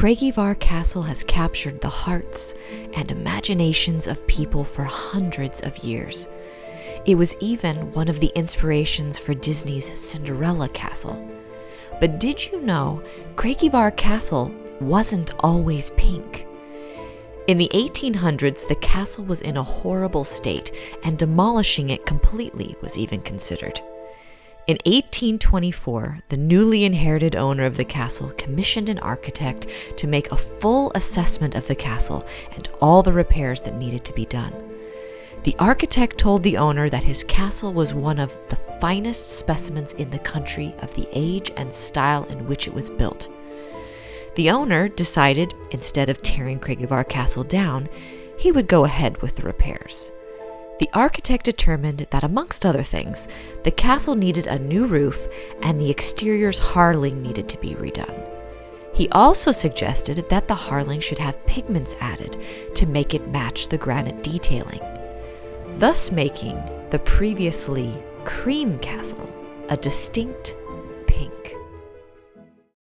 Craigievar Castle has captured the hearts and imaginations of people for hundreds of years. It was even one of the inspirations for Disney's Cinderella castle. But did you know Craigievar Castle wasn't always pink? In the 1800s, the castle was in a horrible state, and demolishing it completely was even considered. In 1824, the newly inherited owner of the castle commissioned an architect to make a full assessment of the castle and all the repairs that needed to be done. The architect told the owner that his castle was one of the finest specimens in the country of the age and style in which it was built. The owner decided, instead of tearing Craigievar Castle down, he would go ahead with the repairs. The architect determined that, amongst other things, the castle needed a new roof and the exterior's harling needed to be redone. He also suggested that the harling should have pigments added to make it match the granite detailing, thus making the previously cream castle a distinct pink.